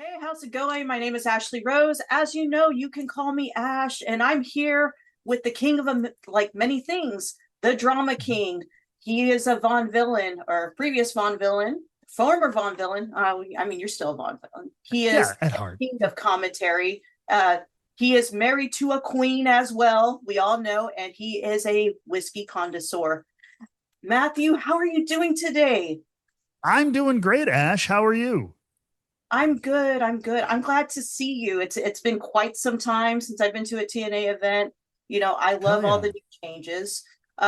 Hey, how's it going? My name is Ashley Rose. As you know, you can call me Ash, and I'm here with the king of like many things, the drama king. He is a Von Villain or previous Von Villain, former Von Villain. I mean, you're still a Von Villain. He Yeah, is at heart. king of commentary. He is married to a queen as well. We all know, and he is a whiskey connoisseur. Matthew, how are you doing today? I'm doing great, Ash. How are you? I'm good. I'm good. I'm glad to see you. It's been quite some time since I've been to a TNA event. I Hell love all yeah. the new changes.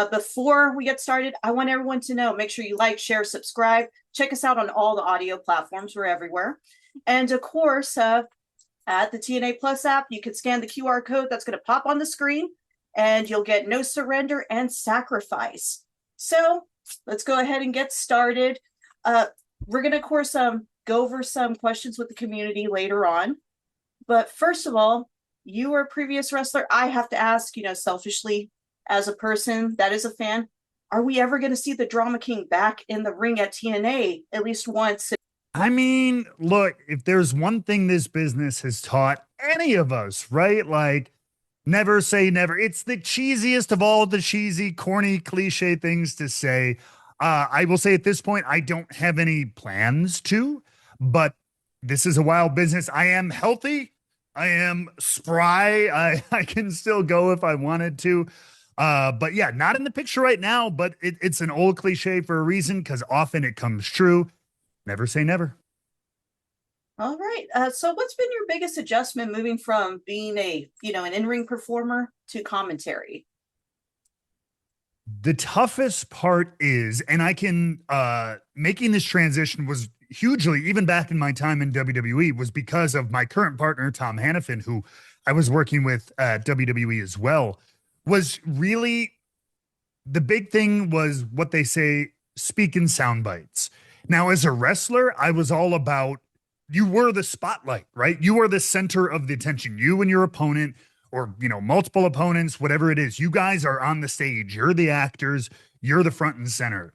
Before we get started, I want everyone to know, make sure you like, share, subscribe. Check us out on all the audio platforms. We're everywhere. And of course, at the TNA Plus app, you can scan the QR code that's going to pop on the screen and you'll get No Surrender and Sacrifice. So let's go ahead and get started. Uh, we're going to, of course, go over some questions with the community later on. But first of all, you were a previous wrestler. I have to ask, selfishly, as a person that is a fan, are we ever going to see the Drama King back in the ring at TNA at least once? I mean, look, if there's one thing this business has taught any of us, right? Like, never say never. It's the cheesiest of all the cheesy, corny, cliche things to say. I will say at this point, I don't have any plans to, but this is a wild business. I am healthy. I am spry. I can still go if I wanted to. But yeah, not in the picture right now, but it's an old cliche for a reason because often it comes true. Never say never. All right. So what's been your biggest adjustment moving from being an in-ring performer to commentary? The toughest part is, and I can making this transition was hugely, even back in my time in WWE, was because of my current partner, Tom Hannafin, who I was working with at WWE as well, was really the big thing was what they say, speak in sound bites. Now, as a wrestler, I was all about you were the spotlight, right? You are the center of the attention. You and your opponent, or multiple opponents, whatever it is, you guys are on the stage. You're the actors, you're the front and center.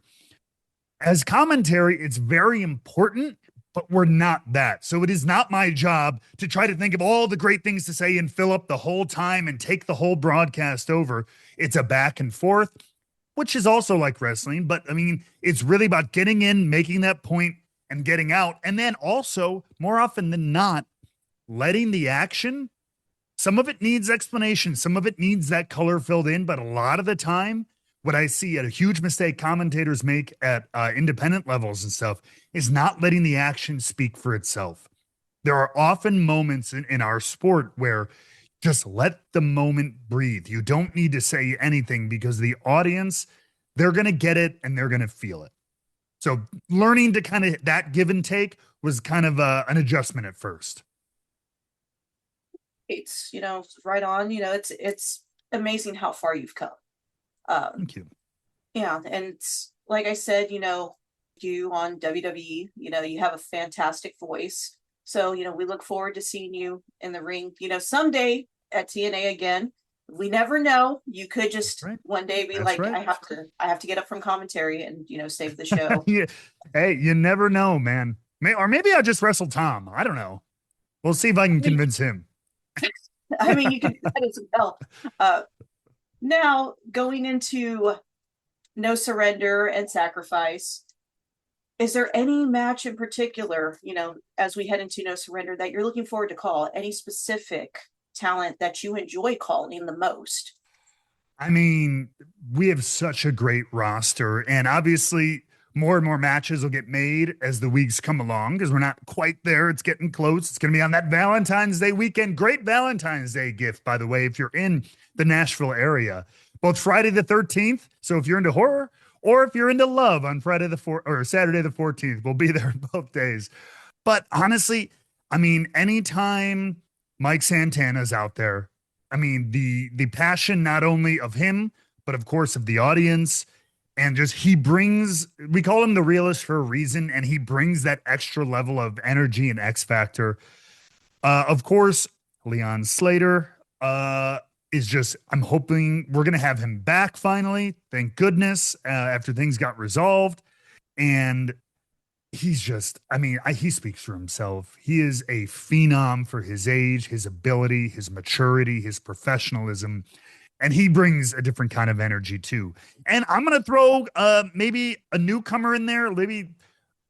As commentary, it's very important, but we're not that. So it is not my job to try to think of all the great things to say and fill up the whole time and take the whole broadcast over. It's a back and forth, which is also like wrestling, but I mean, it's really about getting in, making that point, and getting out. And then also, more often than not, letting the action, some of it needs explanation, some of it needs that color filled in, but a lot of the time, what I see a huge mistake commentators make at independent levels and stuff is not letting the action speak for itself. There are often moments in our sport where just let the moment breathe. You don't need to say anything because the audience, they're going to get it and they're going to feel it. So learning to kind of that give and take was kind of an adjustment at first. It's right on. It's amazing how far you've come. Um, Thank you. yeah, and like I said, you on WWE, you have a fantastic voice. So, we look forward to seeing you in the ring, someday at TNA again. We never know. You could That's just right. one day be That's like, right. I have to get up from commentary and, save the show. Yeah. Hey, you never know, man. Or maybe I'll just wrestle Tom. I don't know. We'll see if I can I mean, convince him. I mean, you can do that as well. Uh, Now going into No Surrender and Sacrifice, is there any match in particular, as we head into No Surrender that you're looking forward to call? Any specific talent that you enjoy calling the most? I mean, we have such a great roster, and obviously, more and more matches will get made as the weeks come along because we're not quite there. It's getting close. It's going to be on that Valentine's Day weekend. Great Valentine's Day gift, by the way, if you're in the Nashville area. Both Friday the 13th. So if you're into horror or if you're into love on Friday the 4th or Saturday the 14th, we'll be there both days. But honestly, I mean, anytime Mike Santana's out there, I mean, the passion not only of him, but of course of the audience, and just he brings, we call him the realist for a reason, and he brings that extra level of energy and X factor. Of course, Leon Slater is just, I'm hoping we're gonna have him back finally. Thank goodness, after things got resolved. And he's just, I mean, he speaks for himself. He is a phenom for his age, his ability, his maturity, his professionalism, and he brings a different kind of energy too. And I'm gonna throw maybe a newcomer in there, maybe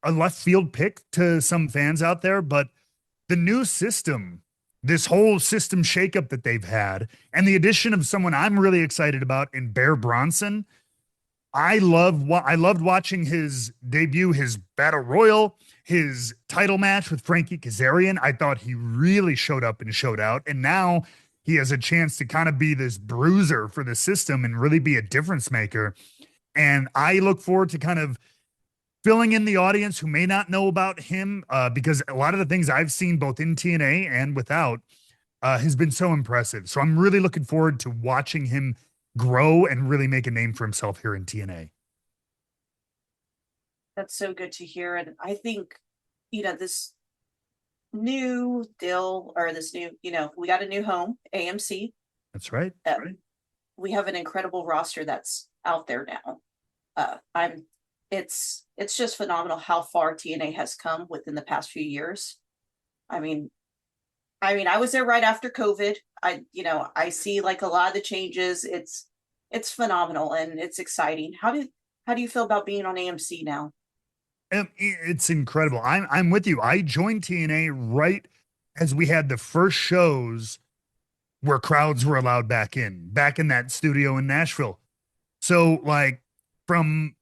a left field pick to some fans out there, but the new system, this whole system shakeup that they've had, and the addition of someone I'm really excited about in Bear Bronson. I loved watching his debut, his battle royal, his title match with Frankie Kazarian. I thought he really showed up and showed out, and now he has a chance to kind of be this bruiser for the system and really be a difference maker. And I look forward to kind of filling in the audience who may not know about him, because a lot of the things I've seen both in TNA and without has been so impressive. So I'm really looking forward to watching him grow and really make a name for himself here in TNA. That's so good to hear. And I think, this new deal or this new, we got a new home, AMC. That's right. Right. We have an incredible roster that's out there now. It's just phenomenal how far TNA has come within the past few years. I mean, I was there right after COVID. I see like a lot of the changes. It's phenomenal and it's exciting. How do you feel about being on AMC now? It's incredible. I'm with you. I joined TNA right as we had the first shows where crowds were allowed back in that studio in Nashville. So like from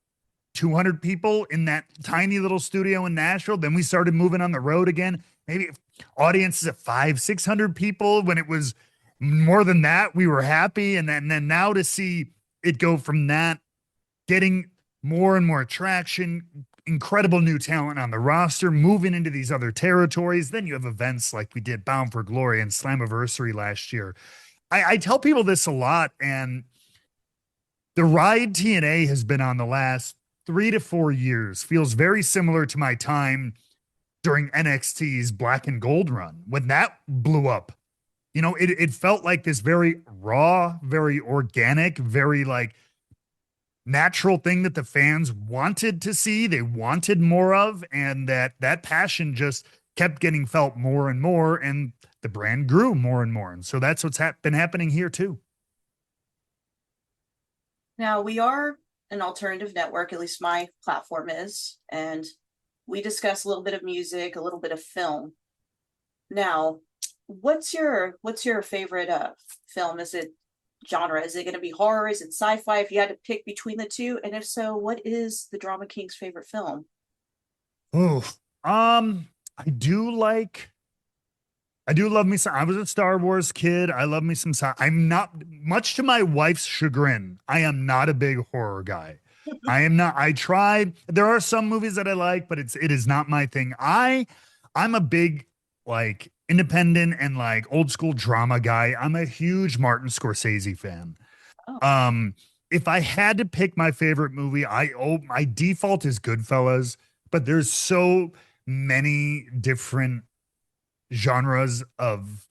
200 people in that tiny little studio in Nashville, then we started moving on the road again. Maybe audiences of 500-600 people. When it was more than that, we were happy. And then now to see it go from that, getting more and more traction, incredible new talent on the roster, moving into these other territories. Then you have events like we did Bound for Glory and Slammiversary last year. I tell people this a lot, and the ride TNA has been on the last 3 to 4 years feels very similar to my time during NXT's Black and Gold run when that blew up. It felt like this very raw, very organic, very like natural thing that the fans wanted to see, they wanted more of, and that passion just kept getting felt more and more, and the brand grew more and more. And so that's what's been happening here too. Now we are an alternative network, at least my platform is, and we discuss a little bit of music, a little bit of film. Now, what's your favorite film? Is it genre? Is it going to be horror? Is it sci-fi? If you had to pick between the two, and if so, what is the Drama King's favorite film? Oh, I do like I do love me some. I was a Star Wars kid. I love me some. I'm not, much to my wife's chagrin, I am not a big horror guy. I am not. I tried. There are some movies that I like, but it is not my thing. I'm a big like independent and like old school drama guy. I'm a huge Martin Scorsese fan. Oh, Um, if I had to pick my favorite movie, my default is Goodfellas, but there's so many different genres of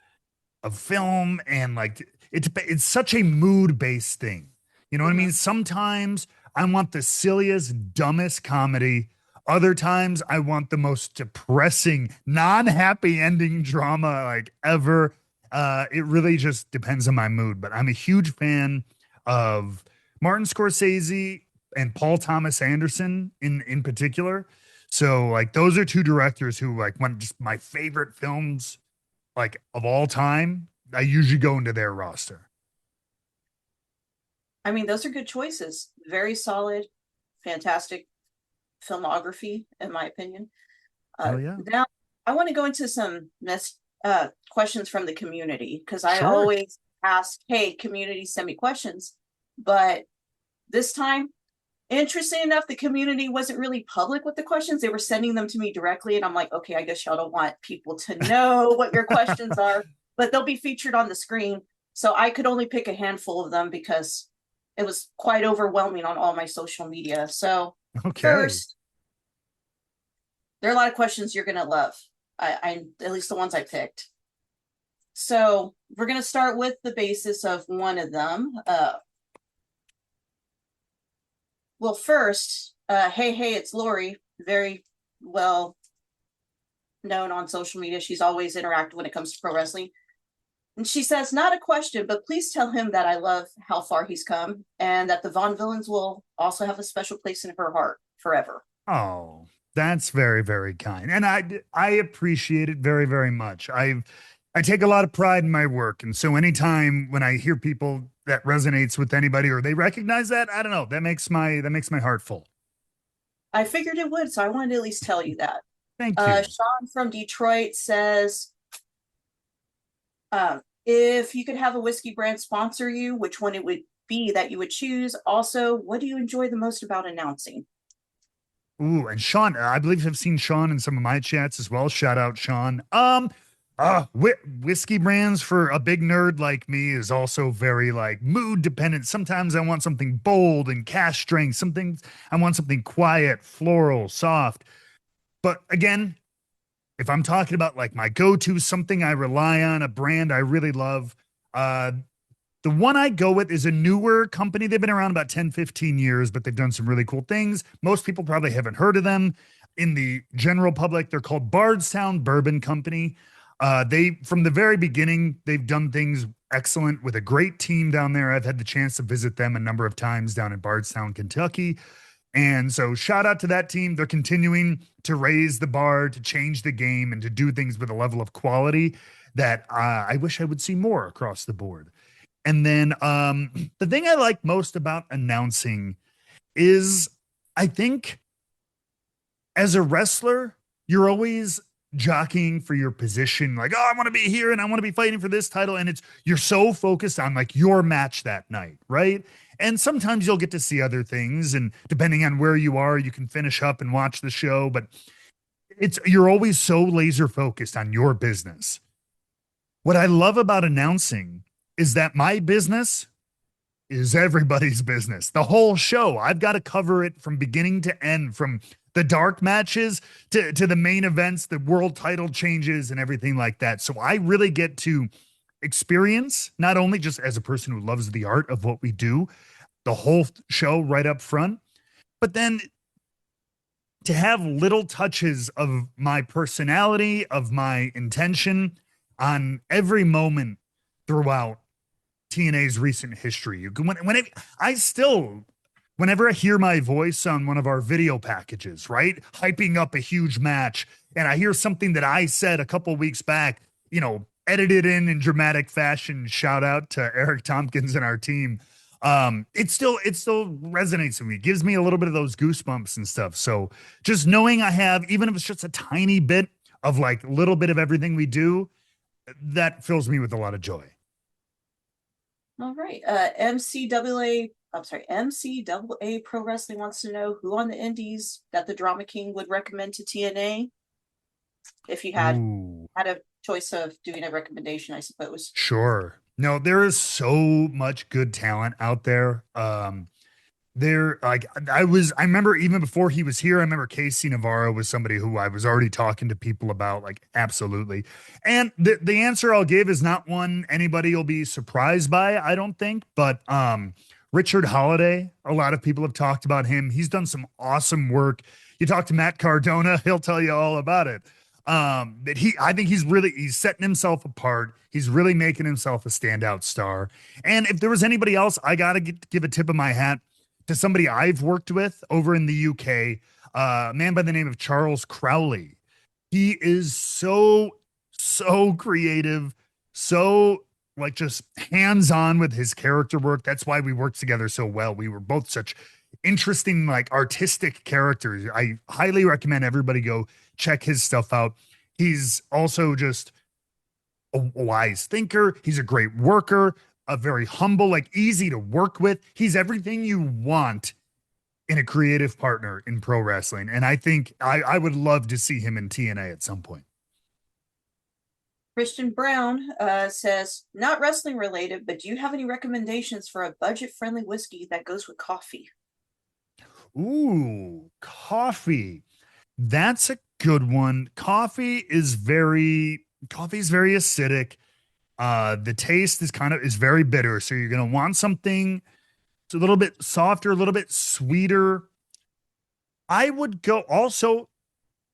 film, and like it's such a mood based thing. You know what I mhm. mean? Sometimes I want the silliest, dumbest comedy. Other times I want the most depressing, non-happy ending drama like ever. It really just depends on my mood, but I'm a huge fan of Martin Scorsese and Paul Thomas Anderson in particular. So like those are two directors who like one just my favorite films like of all time. I usually go into their roster. I mean, those are good choices. Very solid, fantastic filmography, in my opinion. Hell yeah. Now, I want to go into some questions from the community because I Sure. always ask, hey, community, send me questions. But this time, interesting enough, the community wasn't really public with the questions. They were sending them to me directly. And I'm like, okay, I guess y'all don't want people to know what your questions are, but they'll be featured on the screen. So I could only pick a handful of them because it was quite overwhelming on all my social media. So Okay. first, there are a lot of questions you're going to love. I at least the ones I picked. So we're going to start with the basis of one of them. Well, first, hey, it's Lori. Very well known on social media. She's always interactive when it comes to pro wrestling. And she says, not a question, but please tell him that I love how far he's come and that the Von Villains will also have a special place in her heart forever. Oh, that's very, very kind. And I appreciate it very, very much. I take a lot of pride in my work. And so anytime when I hear people that resonates with anybody or they recognize that, I don't know, that makes my heart full. I figured it would, so I wanted to at least tell you that. Thank you. Sean from Detroit says, if you could have a whiskey brand sponsor you, which one it would be that you would choose? Also, what do you enjoy the most about announcing? Ooh, and Sean, I believe I've seen Sean in some of my chats as well. Shout out, Sean. Whiskey brands for a big nerd like me is also very like mood dependent. Sometimes I want something bold and cash strength. Something I want something quiet, floral, soft. But again, if I'm talking about like my go-to, something I rely on, a brand I really love, uh, the one I go with is a newer company. They've been around about 10, 15 years, but they've done some really cool things. Most people probably haven't heard of them. In the general public, they're called Bardstown Bourbon Company. They, from the very beginning, they've done things excellent with a great team down there. I've had the chance to visit them a number of times down in Bardstown, Kentucky. And so shout out to that team. They're continuing to raise the bar, to change the game, and to do things with a level of quality that I wish I would see more across the board. And then the thing I like most about announcing is I think as a wrestler, you're always jockeying for your position. Like, oh, I want to be here and I want to be fighting for this title. And you're so focused on like your match that night, right? And sometimes you'll get to see other things. And depending on where you are, you can finish up and watch the show. But you're always so laser focused on your business. What I love about announcing is that my business is everybody's business. The whole show, I've got to cover it from beginning to end, from the dark matches to the main events, the world title changes and everything like that. So I really get to experience, not only just as a person who loves the art of what we do, the whole show right up front, but then to have little touches of my personality, of my intention on every moment throughout TNA's recent history. Whenever I hear my voice on one of our video packages, right, hyping up a huge match, and I hear something that I said a couple weeks back, edited in dramatic fashion, shout out to Eric Tompkins and our team. It still resonates with me, gives me a little bit of those goosebumps and stuff. So just knowing I have, even if it's just a tiny bit of like little bit of everything we do, that fills me with a lot of joy. All right. MCAA Pro Wrestling wants to know who on the indies that the Drama King would recommend to TNA if you had a choice of doing a recommendation, I suppose. Sure. No, there is so much good talent out there. I remember even before he was here, I remember Casey Navarro was somebody who I was already talking to people about, like, absolutely. And the answer I'll give is not one anybody will be surprised by, I don't think, but Richard Holiday, a lot of people have talked about him. He's done some awesome work. You talk to Matt Cardona, he'll tell you all about it. I think he's setting himself apart. He's really making himself a standout star. And if there was anybody else, I got to give a tip of my hat to somebody I've worked with over in the UK, a man by the name of Charles Crowley. He is so creative, so like just hands-on with his character work. That's why we worked together so well. We were both such interesting, like artistic characters. I highly recommend everybody go check his stuff out. He's also just a wise thinker. He's a great worker, a very humble, like easy to work with. He's everything you want in a creative partner in pro wrestling. And I think I would love to see him in TNA at some point. Christian Brown says, not wrestling related, but do you have any recommendations for a budget friendly whiskey that goes with coffee? Ooh, coffee. That's a good one. Coffee is very acidic. The taste is very bitter. So you're going to want something it's a little bit softer, a little bit sweeter. I would go also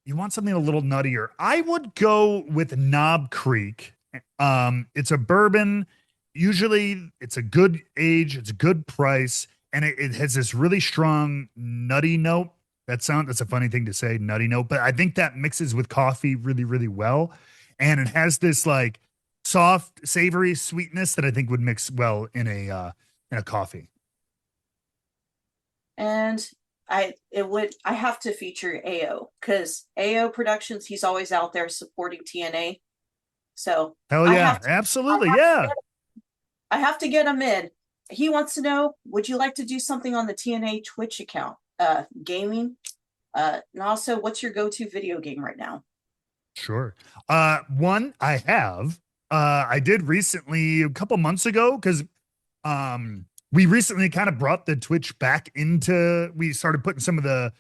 you want something a little nuttier, I would go with Knob Creek. It's a bourbon. Usually it's a good age, it's a good price, and it has this really strong nutty note. That's a funny thing to say, nutty note, but I think that mixes with coffee really, really well. And it has this like soft, savory sweetness that I think would mix well in a coffee. And I have to feature AO because AO Productions, he's always out there supporting TNA. So Hell I yeah, have to I absolutely. have to Yeah. get I have to get him in. He wants to know, would you like to do something on the TNA Twitch account? Gaming. And also, what's your go-to video game right now? Sure. One I have. I did recently a couple months ago because we recently kind of brought the Twitch back into. We started putting some of the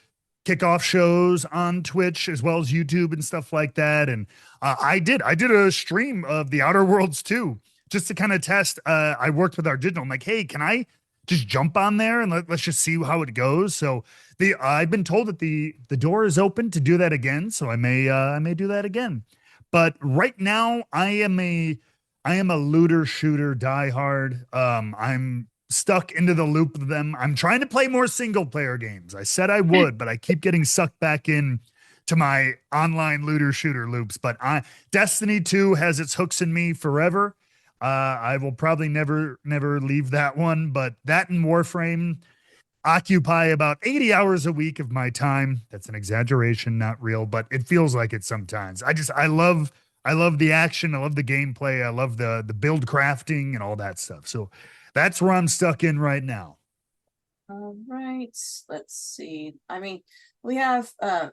kickoff shows on Twitch as well as YouTube and stuff like that. And I did a stream of the Outer Worlds too, just to kind of test. I worked with our digital. I'm like, hey, can I just jump on there and let's just see how it goes? So the I've been told that the door is open to do that again. So I may do that again. But right now I am a looter shooter diehard. I'm stuck into the loop of them. I'm trying to play more single player games. I said I would, but I keep getting sucked back in to my online looter shooter loops. But I Destiny 2 has its hooks in me forever. I will probably never leave that one, but that and Warframe occupy about 80 hours a week of my time. That's an exaggeration, not real, but it feels like it sometimes. I love the action, I love the gameplay, I love the build crafting and all that stuff. So that's where I'm stuck in right now. All right, let's see. I mean, we have uh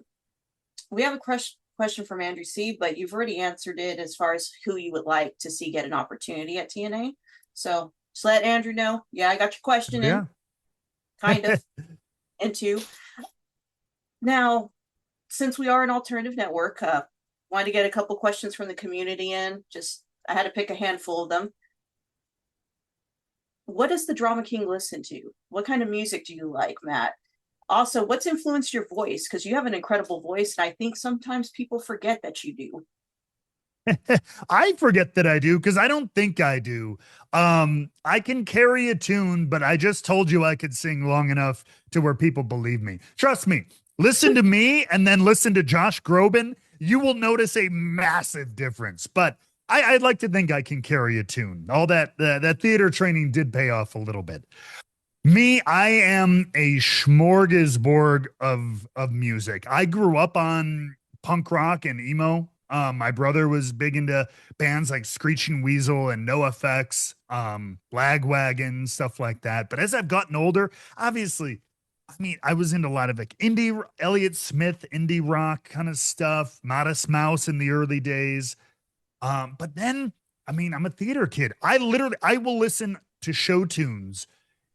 we have a question from Andrew C, but you've already answered it as far as who you would like to see get an opportunity at TNA. So just let Andrew know. Yeah, I got your question in, Yeah. kind of, into. Now, since we are an alternative network, wanted to get a couple questions from the community in. Just I had to pick a handful of them. What does the Drama King listen to? What kind of music do you like, Matt? Also, what's influenced your voice? Because you have an incredible voice, and I think sometimes people forget that you do. I forget that I do because I don't think I do. I can carry a tune, but I just told you I could sing long enough to where people believe me. Trust me. Listen to me and then listen to Josh Groban. You will notice a massive difference. But I'd like to think I can carry a tune. All that theater training did pay off a little bit. Me, I am a smorgasbord of music. I grew up on punk rock and emo. My brother was big into bands like Screeching Weasel and No Effects, Lagwagon, stuff like that. But as I've gotten older, obviously, I mean, I was into a lot of like indie, Elliott Smith, indie rock kind of stuff, Modest Mouse in the early days. But then, I mean, I'm a theater kid. I will listen to show tunes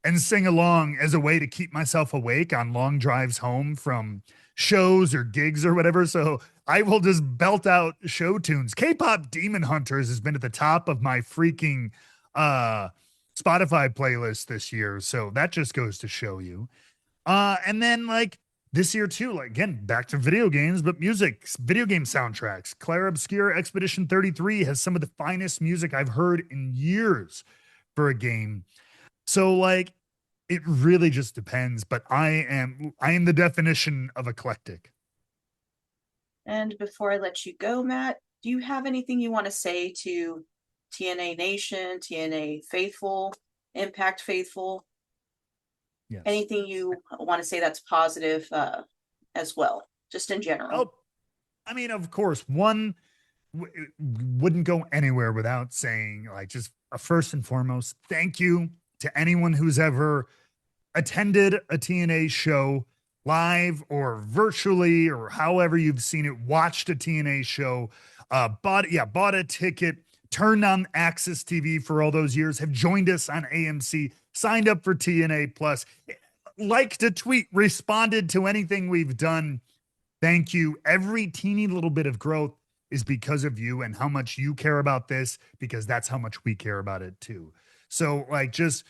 and sing along as a way to keep myself awake on long drives home from shows or gigs or whatever. So I will just belt out show tunes. K-pop Demon Hunters has been at the top of my freaking uh Spotify playlist this year. So that just goes to show you. And then like this year too, like again, back to video games, but music, video game soundtracks. Claire Obscure Expedition 33 has some of the finest music I've heard in years for a game. So like it really just depends, but I am the definition of eclectic. And before I let you go, Matt, do you have anything you want to say to TNA Nation, TNA Faithful, Impact Faithful? Yes. Anything you want to say that's positive as well, just in general? Oh, I mean, of course, one wouldn't go anywhere without saying like just first and foremost, thank you to anyone who's ever attended a TNA show live or virtually or however you've seen it, watched a TNA show, bought a ticket, turned on Access TV for all those years, have joined us on AMC, signed up for TNA Plus, liked a tweet, responded to anything we've done. Thank you. Every teeny little bit of growth is because of you and how much you care about this, because that's how much we care about it too. So like just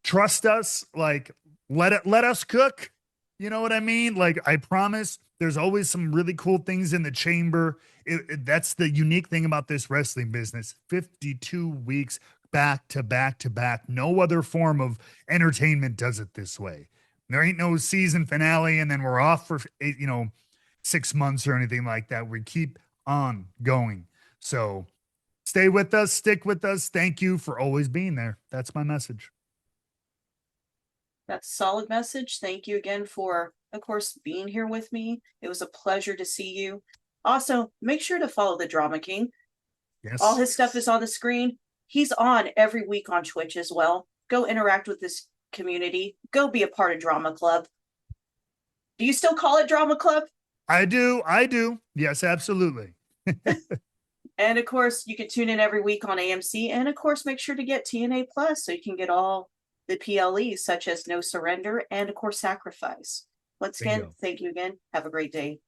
trust us, like let us cook You know what I mean? Like, I promise there's always some really cool things in the chamber. That's the unique thing about this wrestling business. 52 weeks back to back to back. No other form of entertainment does it this way. There ain't no season finale and then we're off for 6 months or anything like that. We keep on going. So stay with us, stick with us. Thank you for always being there. That's my message. That's a solid message. Thank you again for, of course, being here with me. It was a pleasure to see you. Also, make sure to follow the Drama King. All Yes. his stuff is on the screen. He's on every week on Twitch as well. Go interact with this community. Go be a part of Drama Club. Do you still call it Drama Club? I do. I do. Yes, absolutely. And of course, you can tune in every week on AMC. And of course, make sure to get TNA Plus so you can get all the PLEs such as No Surrender and of course Sacrifice. Once again, Bingo. thank you again. Have a great day.